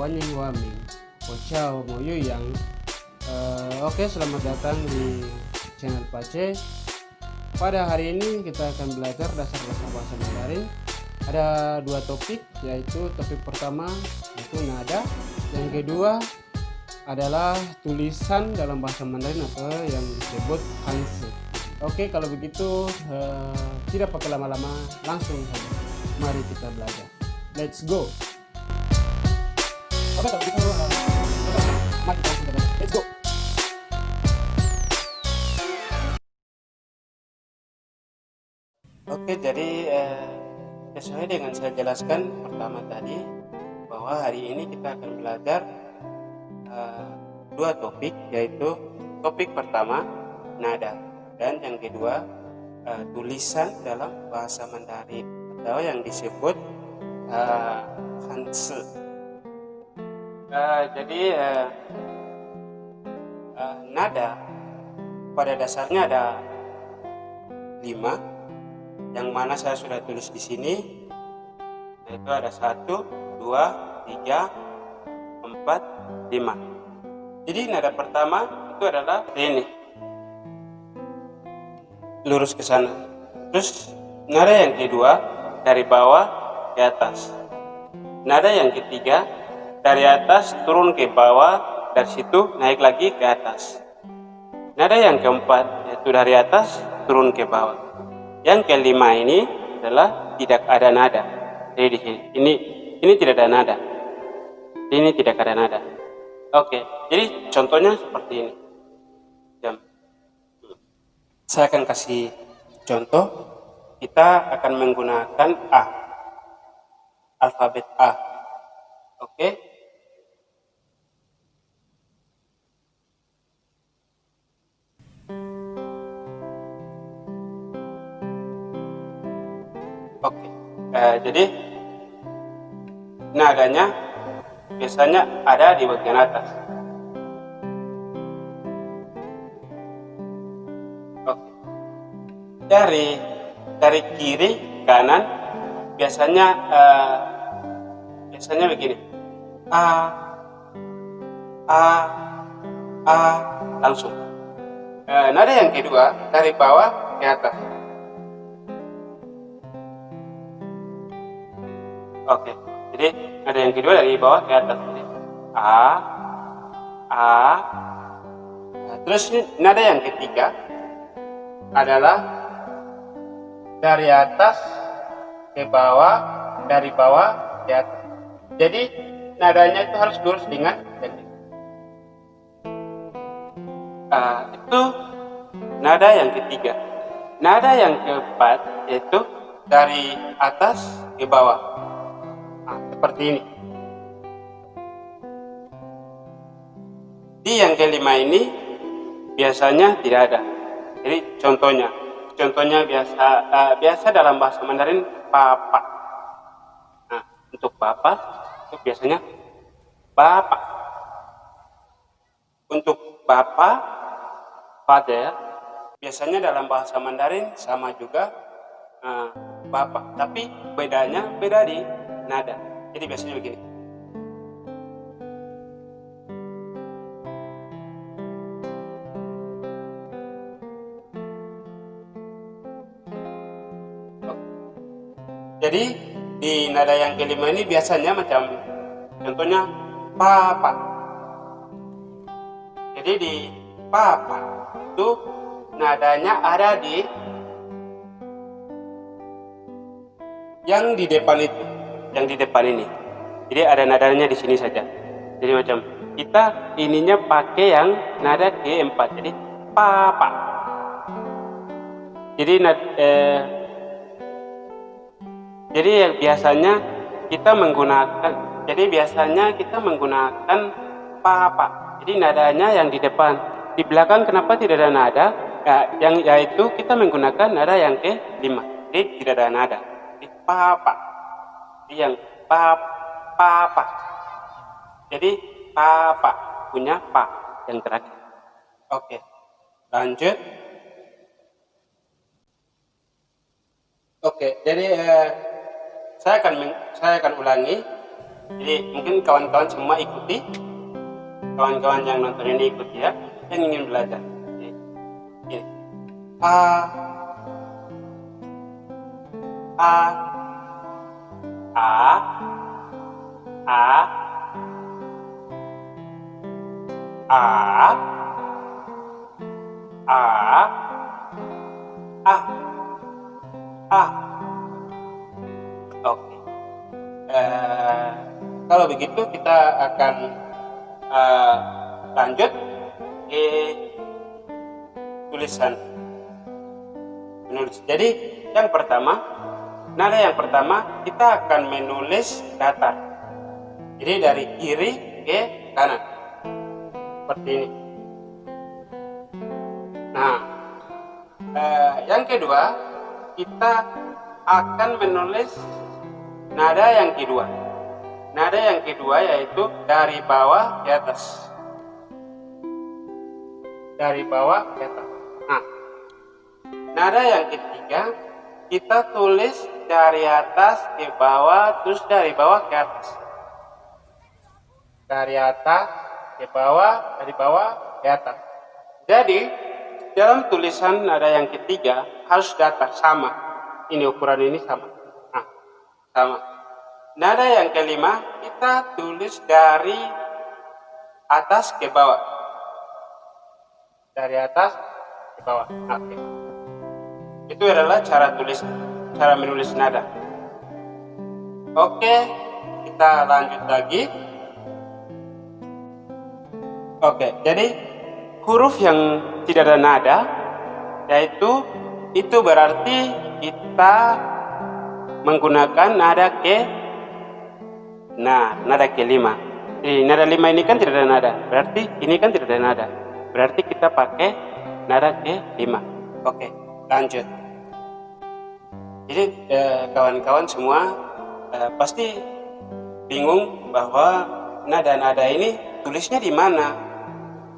Wanyin Waming, Ciao Moyuyang. Oke, selamat datang di channel Pace. Pada hari ini kita akan belajar dasar-dasar bahasa Mandarin. Ada dua topik, yaitu topik pertama yaitu nada, yang kedua adalah tulisan dalam bahasa Mandarin atau yang disebut hanzi. Oke, kalau begitu tidak pakai lama-lama, langsung saja. Mari kita belajar. Let's go. Oke, kalau begitu mari kita langsung belajar. Let's go. Oke, jadi sesuai dengan saya jelaskan pertama tadi, bahwa hari ini kita akan belajar dua topik, yaitu topik pertama nada, dan yang kedua tulisan dalam bahasa Mandarin atau yang disebut hanzi. Jadi nada pada dasarnya ada 5, yang mana saya sudah tulis di sini, yaitu ada 1, 2, 3, 4, 5. Jadi nada pertama itu adalah ini, lurus ke sana. Terus nada yang kedua dari bawah ke atas. Nada yang ketiga dari atas turun ke bawah, dari situ naik lagi ke atas. Nada yang keempat yaitu dari atas turun ke bawah. Yang kelima ini adalah tidak ada nada. Jadi di sini ini tidak ada nada. Ini tidak ada nada. Oke, jadi contohnya seperti ini. Saya akan kasih contoh. Kita akan menggunakan A, alfabet A. Oke. Oke, jadi nadanya biasanya ada di bagian atas. Oke, dari kiri kanan biasanya begini, a langsung. Nada yang kedua dari bawah ke atas. Oke, jadi ada yang kedua dari bawah ke atas. Jadi, A. Terus nada yang ketiga adalah dari atas ke bawah, dari bawah ke atas. Jadi nadanya itu harus lurus dengan ini. Itu nada yang ketiga. Nada yang keempat yaitu dari atas ke bawah. Seperti ini. Di yang kelima ini biasanya tidak ada. Jadi contohnya biasa dalam bahasa Mandarin papa. Nah, untuk papa itu biasanya bapak. Untuk bapak, father, biasanya dalam bahasa Mandarin sama juga bapak, tapi beda di nada. Jadi biasanya begini. Jadi di nada yang kelima ini biasanya macam contohnya papa. Jadi di papa itu nadanya ada di yang di depan itu. Yang di depan ini, jadi ada nadanya di sini saja. Jadi macam kita ininya pakai yang nada keempat, jadi papa. Jadi biasanya kita menggunakan papa. Jadi nadanya yang di depan, di belakang kenapa tidak ada nada? Yaitu kita menggunakan nada yang ke-5. Jadi tidak ada nada. Jadi papa. Yang papa. Jadi papa punya pa yang terakhir. Oke, lanjut. Oke, jadi saya akan ulangi. Jadi mungkin kawan-kawan semua ikuti, kawan-kawan yang nonton ini ikuti ya, yang ingin belajar. Jadi, gini. A, A, A, A, A, A, A. Oke. Kalau begitu kita akan lanjut ke tulisan menulis. Jadi nada yang pertama kita akan menulis datar. Jadi dari kiri ke kanan seperti ini. Nah, yang kedua kita akan menulis nada yang kedua. Nada yang kedua yaitu dari bawah ke atas. Dari bawah ke atas. Nah, nada yang ketiga kita tulis dari atas ke bawah, terus dari bawah ke atas. Dari atas ke bawah, dari bawah ke atas. Jadi dalam tulisan nada yang ketiga harus datar sama. Ini ukuran ini sama. Nah, sama. Nada yang kelima kita tulis dari atas ke bawah. Dari atas ke bawah. Oke. Itu adalah cara menulis nada. Oke, kita lanjut lagi. Oke, jadi huruf yang tidak ada nada yaitu itu berarti kita menggunakan nada kelima. Jadi nada 5 ini kan tidak ada nada, berarti ini kan tidak ada nada, berarti kita pakai nada ke-5. Oke, lanjut. Jadi kawan-kawan semua pasti bingung bahwa nada-nada ini tulisnya di mana.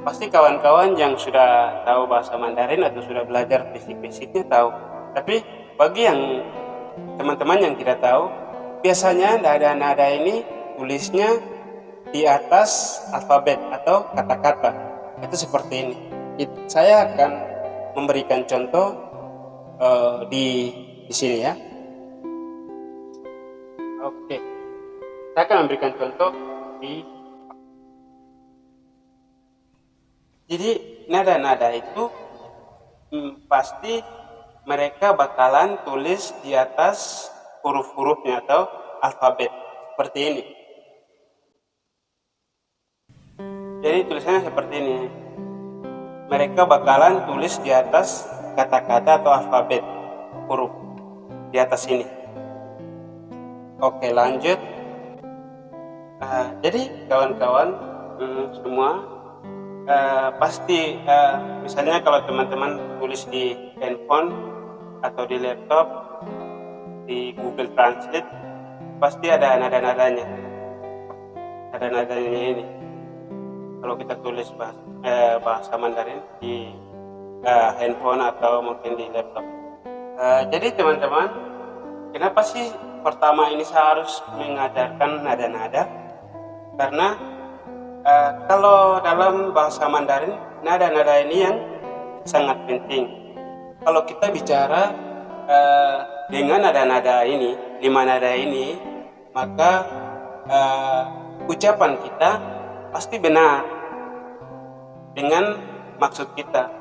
Pasti kawan-kawan yang sudah tahu bahasa Mandarin atau sudah belajar basic-basicnya tahu. Tapi bagi yang teman-teman yang tidak tahu, biasanya nada-nada ini tulisnya di atas alfabet atau kata-kata. Itu seperti ini. Saya akan memberikan contoh di sini ya. Oke. Saya akan memberikan contoh di. Jadi nada-nada itu pasti mereka bakalan tulis di atas huruf-hurufnya atau alfabet seperti ini. Jadi tulisannya seperti ini. Mereka bakalan tulis di atas kata-kata atau alfabet huruf di atas ini. Oke, lanjut. Jadi kawan-kawan semua pasti misalnya kalau teman-teman tulis di handphone atau di laptop, di Google Translate pasti ada nada-nadanya. Ada nadanya ini. Kalau kita tulis bahasa Mandarin di handphone atau mungkin di laptop. Jadi teman-teman, kenapa sih pertama ini saya harus mengajarkan nada-nada? Karena kalau dalam bahasa Mandarin, nada-nada ini yang sangat penting. Kalau kita bicara dengan nada-nada ini, 5 nada ini, maka ucapan kita pasti benar dengan maksud kita.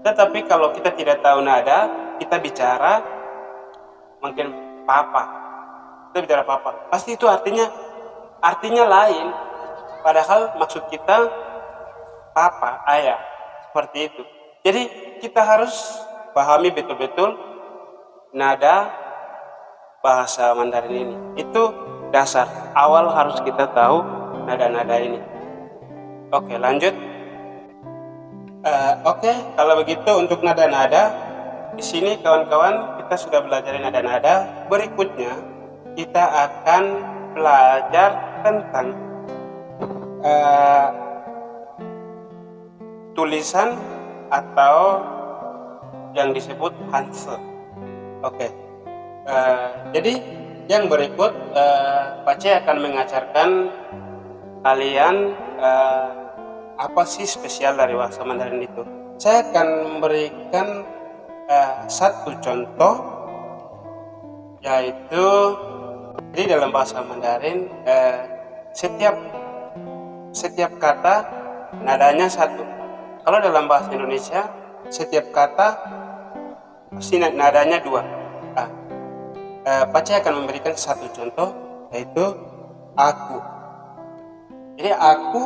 Tetapi kalau kita tidak tahu nada, kita bicara mungkin kita bicara papa, pasti itu artinya lain, padahal maksud kita papa, ayah, seperti itu. Jadi kita harus pahami betul-betul nada bahasa Mandarin ini. Itu dasar awal, harus kita tahu nada-nada ini. Oke, lanjut. Oke, kalau begitu untuk nada-nada di sini kawan-kawan kita sudah belajar nada-nada. Berikutnya kita akan belajar tentang tulisan atau yang disebut hanse. Oke. Jadi yang berikut Pace akan mengajarkan kalian apa sih spesial dari bahasa Mandarin itu. Saya akan memberikan satu contoh, yaitu jadi dalam bahasa Mandarin setiap kata nadanya satu. Kalau dalam bahasa Indonesia setiap kata pasti nadanya dua. Pace akan memberikan satu contoh, yaitu aku. Jadi aku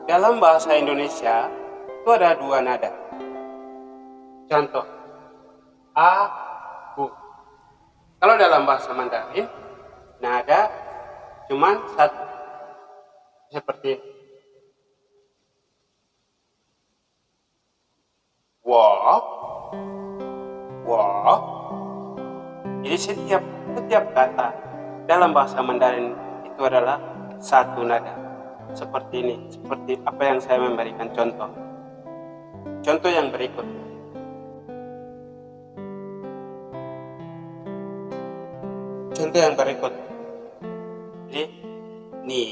dalam bahasa Indonesia itu ada dua nada. Contoh, aku. Kalau dalam bahasa Mandarin nada cuma satu, seperti wo, wo. Jadi setiap kata dalam bahasa Mandarin itu adalah satu nada. Seperti ini, seperti apa yang saya memberikan contoh. Contoh yang berikut. Contoh yang berikut. Jadi ni.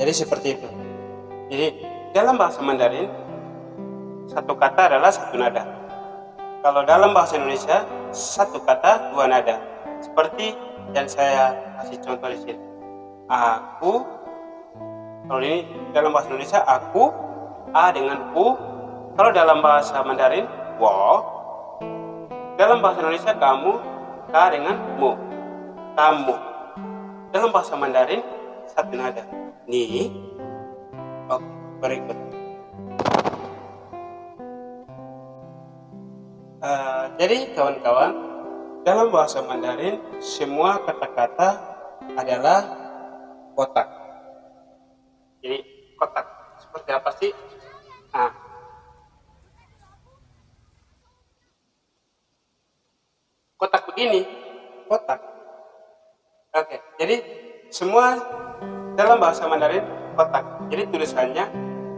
Jadi seperti itu. Jadi dalam bahasa Mandarin satu kata adalah satu nada. Kalau dalam bahasa Indonesia satu kata dua nada. Seperti yang saya kasih contoh di sini. Aku. Kalau ini dalam bahasa Indonesia aku, a dengan u. Kalau dalam bahasa Mandarin wo. Dalam bahasa Indonesia kamu, k dengan mu. Kamu. Dalam bahasa Mandarin satu nada. Ni. Oke, berikut. Jadi kawan-kawan, dalam bahasa Mandarin semua kata-kata adalah kotak. Jadi kotak seperti apa sih? Kotak begini, kotak. Oke, jadi semua dalam bahasa Mandarin kotak. Jadi tulisannya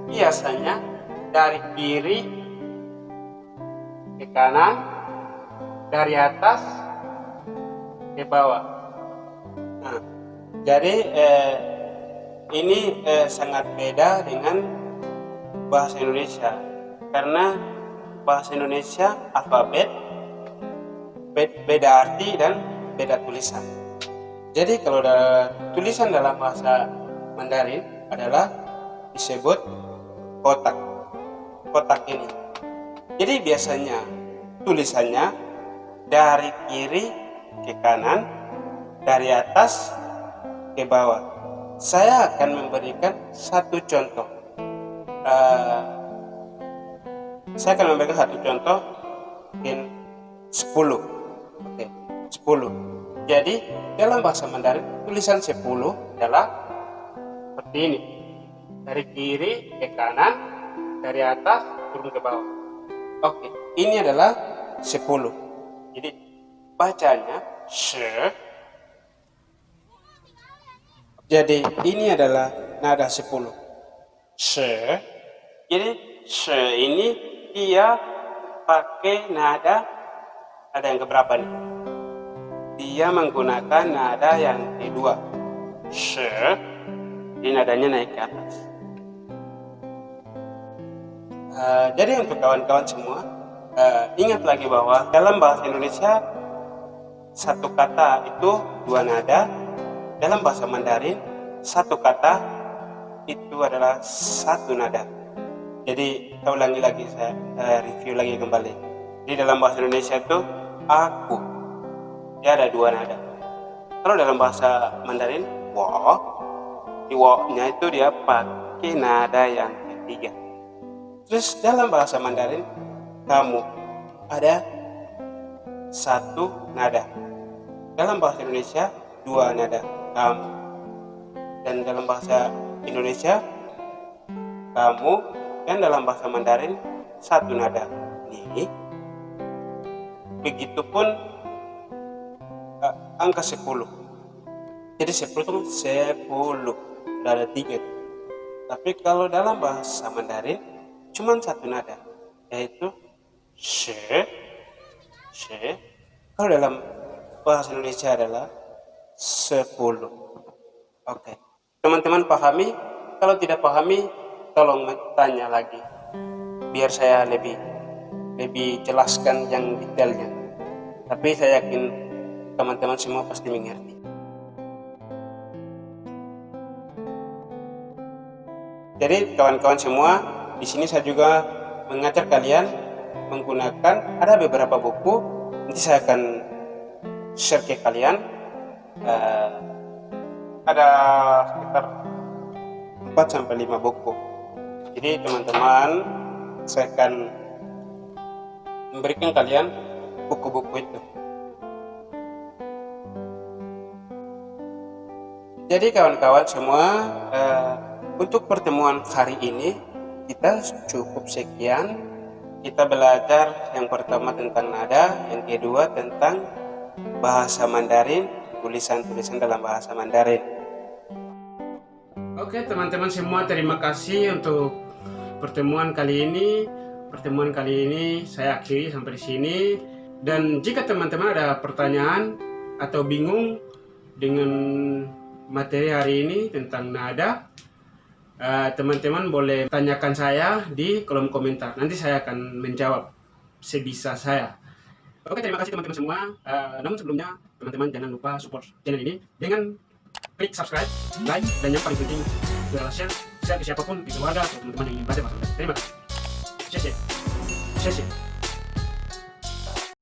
biasanya dari kiri ke kanan, dari atas ke bawah. Jadi ini sangat beda dengan bahasa Indonesia, karena bahasa Indonesia alfabet beda arti dan beda tulisan. Jadi kalau tulisan dalam bahasa Mandarin adalah disebut kotak. Kotak ini. Jadi biasanya tulisannya dari kiri ke kanan, dari atas ke bawah. Saya akan memberikan satu contoh. Saya akan memberikan satu contoh, mungkin 10. Oke, 10. Jadi dalam bahasa Mandarin tulisan 10 adalah seperti ini. Dari kiri ke kanan, dari atas turun ke bawah. Oke, ini adalah 10. Jadi bacanya she. Jadi ini adalah nada 10. She. Jadi she ini dia pakai nada yang keberapa nih? Dia menggunakan nada yang kedua. She. Jadi nadanya naik ke atas. Jadi untuk kawan-kawan semua, ingat lagi bahwa dalam bahasa Indonesia satu kata itu dua nada. Dalam bahasa Mandarin satu kata itu adalah satu nada. Jadi saya ulangi lagi, saya review lagi kembali. Di dalam bahasa Indonesia itu aku, dia ada dua nada. Kalau dalam bahasa Mandarin wo, di wo-nya itu dia pakai nada yang ketiga. Terus dalam bahasa Mandarin kamu ada satu nada. Dalam bahasa Indonesia dua nada, kamu. Dan dalam bahasa Indonesia kamu, dan dalam bahasa Mandarin satu nada. Ini. Begitupun angka 10. Jadi 10 itu 10, ada 3. Tapi kalau dalam bahasa Mandarin cuma satu nada, yaitu she. C. Kalau dalam bahasa Indonesia adalah 10. Oke. Teman-teman pahami? Kalau tidak pahami, tolong tanya lagi. Biar saya lebih jelaskan yang detailnya. Tapi saya yakin teman-teman semua pasti mengerti. Jadi kawan-kawan semua, di sini saya juga mengajar kalian menggunakan ada beberapa buku. Nanti saya akan share ke kalian. Ada sekitar 4-5 buku. Jadi teman-teman, saya akan memberikan kalian buku-buku itu. Jadi kawan-kawan semua, untuk pertemuan hari ini kita cukup sekian. Kita belajar yang pertama tentang nada, yang kedua tentang bahasa Mandarin, tulisan-tulisan dalam bahasa Mandarin. Oke teman-teman semua, terima kasih untuk pertemuan kali ini. Pertemuan kali ini saya akhiri sampai di sini. Dan jika teman-teman ada pertanyaan atau bingung dengan materi hari ini tentang nada, teman-teman boleh tanyakan saya di kolom komentar. Nanti saya akan menjawab sebisa saya. Oke, terima kasih teman-teman semua. Namun sebelumnya, teman-teman jangan lupa support channel ini dengan klik subscribe, like, dan yang paling penting adalah share ke siapapun, di keluarga atau teman-teman yang ingin belajar bahasa Mandarin. Terima kasih. Share.